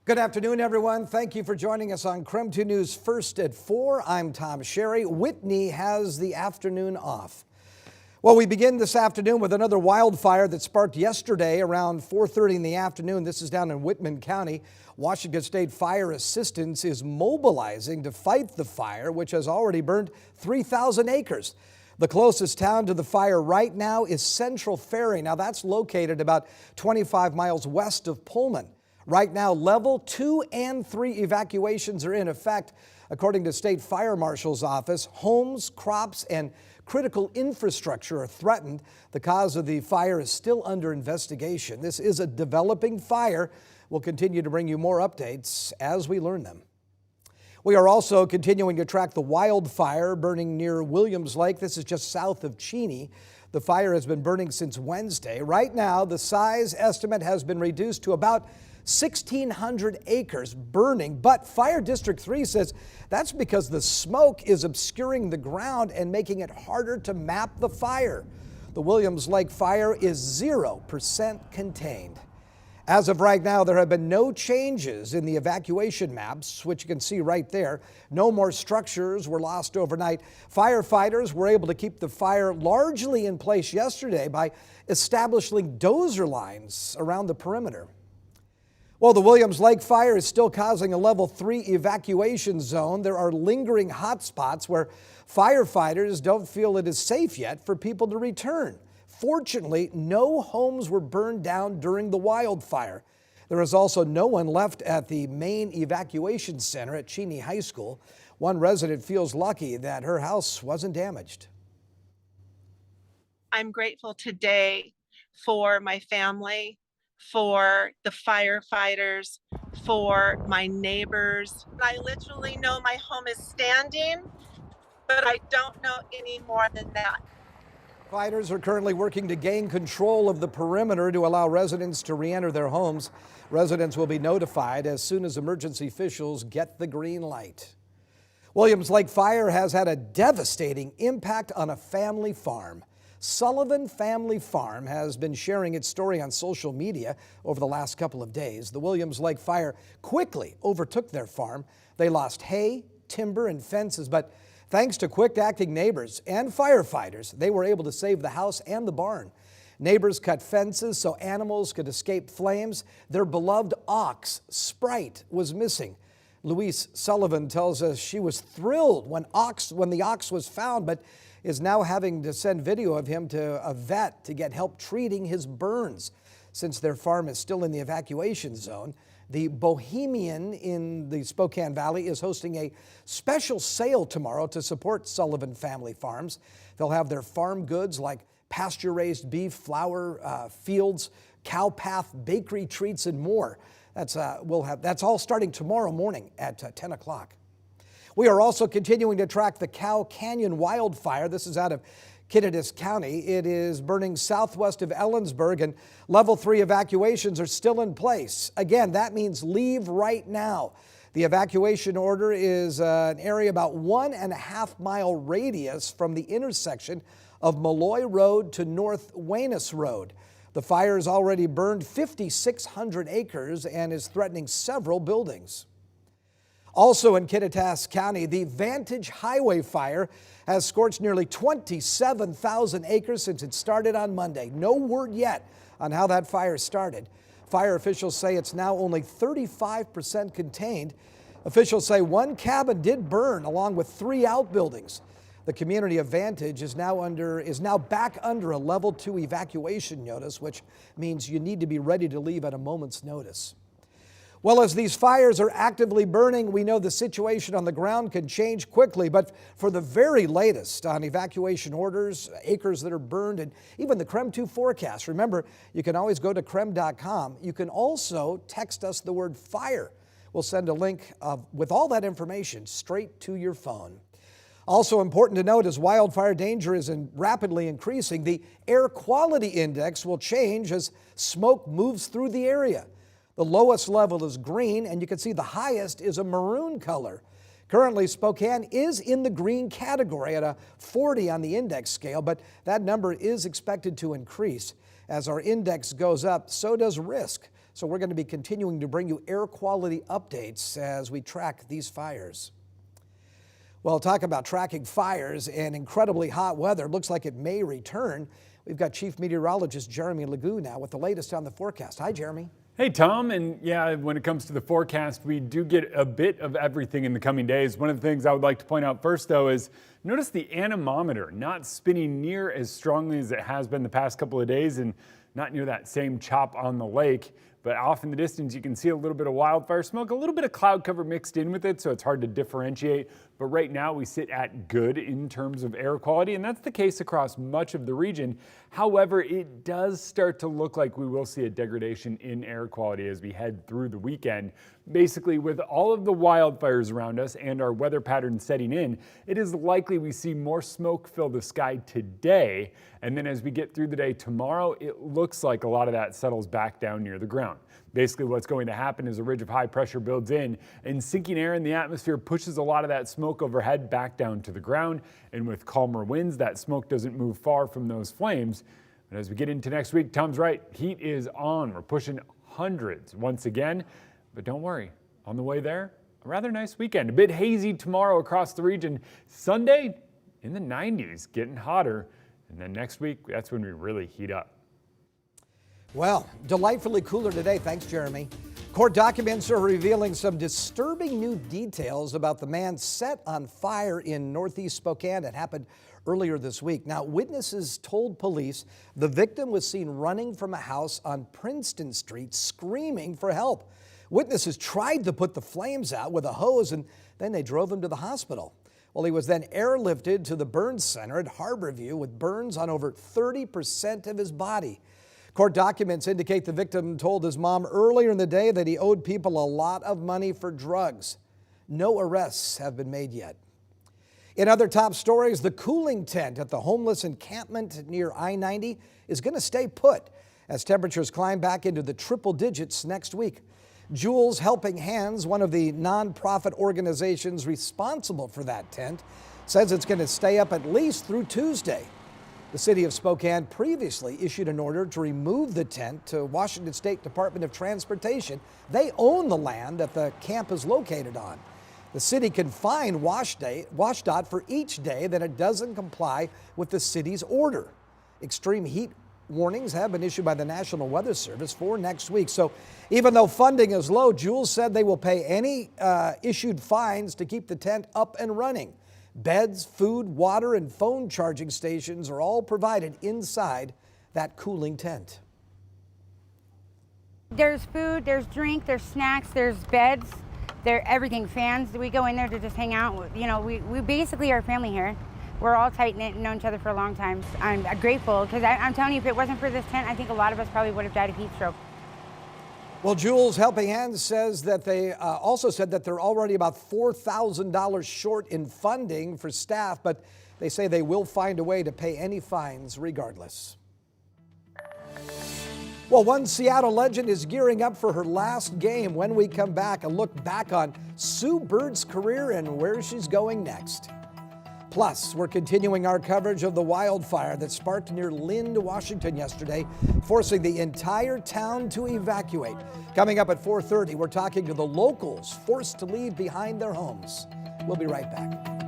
Good afternoon, everyone. Thank you for joining us on KREM 2 News First at 4. I'm Tom Sherry. Whitney has the afternoon off. Well, we begin this afternoon with another wildfire that sparked yesterday around 4:30 in the afternoon. This is down in Whitman County. Washington State Fire Assistance is mobilizing to fight the fire, which has already burned 3,000 acres. The closest town to the fire right now is Central Ferry. Now, that's located about 25 miles west of Pullman. Right now, level 2 and 3 evacuations are in effect. According to State Fire Marshal's office, homes, crops, and critical infrastructure are threatened. The cause of the fire is still under investigation. This is a developing fire. We'll continue to bring you more updates as we learn them. We are also continuing to track the wildfire burning near Williams Lake. This is just south of Cheney. The fire has been burning since Wednesday. Right now, the size estimate has been reduced to about 1,600 acres burning, but Fire District 3 says that's because the smoke is obscuring the ground and making it harder to map the fire. The Williams Lake fire is 0% contained. As of right now, there have been no changes in the evacuation maps, which you can see right there. No more structures were lost overnight. Firefighters were able to keep the fire largely in place yesterday by establishing dozer lines around the perimeter. Well, the Williams Lake fire is still causing a level 3 evacuation zone. There are lingering hot spots where firefighters don't feel it is safe yet for people to return. Fortunately, no homes were burned down during the wildfire. There is also no one left at the main evacuation center at Cheney High School. One resident feels lucky that her house wasn't damaged. I'm grateful today for my family, for the firefighters, for my neighbors. I literally know my home is standing, but I don't know any more than that. Fighters are currently working to gain control of the perimeter to allow residents to re-enter their homes. Residents will be notified as soon as emergency officials get the green light. Williams Lake fire has had a devastating impact on a family farm. Sullivan Family Farm has been sharing its story on social media over the last couple of days. The Williams Lake fire quickly overtook their farm. They lost hay, timber, and fences, but thanks to quick-acting neighbors and firefighters, they were able to save the house and the barn. Neighbors cut fences so animals could escape flames. Their beloved ox, Sprite, was missing. Louise Sullivan tells us she was thrilled when the ox was found, but is now having to send video of him to a vet to get help treating his burns. Since their farm is still in the evacuation zone, the Bohemian in the Spokane Valley is hosting a special sale tomorrow to support Sullivan Family Farms. They'll have their farm goods like pasture-raised beef, flour, fields, cow path, bakery treats, and more. That's all starting tomorrow morning at 10 o'clock. We are also continuing to track the Cow Canyon wildfire. This is out of Kittitas County. It is burning southwest of Ellensburg, and level 3 evacuations are still in place. Again, that means leave right now. The evacuation order is an area about 1.5 mile radius from the intersection of Malloy Road to North Wenis Road. The fire has already burned 5,600 acres and is threatening several buildings. Also in Kittitas County, the Vantage Highway fire has scorched nearly 27,000 acres since it started on Monday. No word yet on how that fire started. Fire officials say it's now only 35% contained. Officials say one cabin did burn along with 3 outbuildings. The community of Vantage is now back under a level 2 evacuation notice, which means you need to be ready to leave at a moment's notice. Well, as these fires are actively burning, we know the situation on the ground can change quickly, but for the very latest on evacuation orders, acres that are burned, and even the KREM 2 forecast, remember, you can always go to KREM.com. You can also text us the word fire. We'll send a link with all that information straight to your phone. Also important to note, as wildfire danger is rapidly increasing, the air quality index will change as smoke moves through the area. The lowest level is green, and you can see the highest is a maroon color. Currently, Spokane is in the green category at a 40 on the index scale, but that number is expected to increase. As our index goes up, so does risk. So we're going to be continuing to bring you air quality updates as we track these fires. Well, talk about tracking fires and incredibly hot weather. Looks like it may return. We've got Chief Meteorologist Jeremy Legoux now with the latest on the forecast. Hi, Jeremy. Hey, Tom. And yeah, when it comes to the forecast, we do get a bit of everything in the coming days. One of the things I would like to point out first, though, is notice the anemometer not spinning near as strongly as it has been the past couple of days and not near that same chop on the lake. But off in the distance, you can see a little bit of wildfire smoke, a little bit of cloud cover mixed in with it, so it's hard to differentiate. But right now we sit at good in terms of air quality, and that's the case across much of the region. However, it does start to look like we will see a degradation in air quality as we head through the weekend. Basically, with all of the wildfires around us and our weather pattern setting in, it is likely we see more smoke fill the sky today. And then as we get through the day tomorrow, it looks like a lot of that settles back down near the ground. Basically, what's going to happen is a ridge of high pressure builds in, and sinking air in the atmosphere pushes a lot of that smoke overhead back down to the ground. And with calmer winds, that smoke doesn't move far from those flames. And as we get into next week, Tom's right, heat is on. We're pushing hundreds once again. But don't worry, on the way there, a rather nice weekend. A bit hazy tomorrow across the region. Sunday in the 90s, getting hotter. And then next week, that's when we really heat up. Well, delightfully cooler today. Thanks, Jeremy. Court documents are revealing some disturbing new details about the man set on fire in northeast Spokane that happened earlier this week. Now, witnesses told police the victim was seen running from a house on Princeton Street screaming for help. Witnesses tried to put the flames out with a hose, and then they drove him to the hospital. Well, he was then airlifted to the burns center at Harborview with burns on over 30% of his body. Court documents indicate the victim told his mom earlier in the day that he owed people a lot of money for drugs. No arrests have been made yet. In other top stories, the cooling tent at the homeless encampment near I-90 is going to stay put as temperatures climb back into the triple digits next week. Jules Helping Hands, one of the nonprofit organizations responsible for that tent, says it's going to stay up at least through Tuesday. The city of Spokane previously issued an order to remove the tent to Washington State Department of Transportation. They own the land that the camp is located on. The city can fine WashDOT for each day that it doesn't comply with the city's order. Extreme heat warnings have been issued by the National Weather Service for next week. So even though funding is low, Jules said they will pay any issued fines to keep the tent up and running. Beds, food, water, and phone charging stations are all provided inside that cooling tent. There's food, there's drink, there's snacks, there's beds, there's everything, fans. We go in there to just hang out. You know, we basically are family here. We're all tight-knit and known each other for a long time. I'm grateful because I'm telling you, if it wasn't for this tent, I think a lot of us probably would have died of heat stroke. Well, Jules Helping Hands says that they also said that they're already about $4,000 short in funding for staff, but they say they will find a way to pay any fines regardless. Well, one Seattle legend is gearing up for her last game. When we come back, a look back on Sue Bird's career and where she's going next. Plus, we're continuing our coverage of the wildfire that sparked near Lind, Washington yesterday, forcing the entire town to evacuate. Coming up at 4:30, we're talking to the locals forced to leave behind their homes. We'll be right back.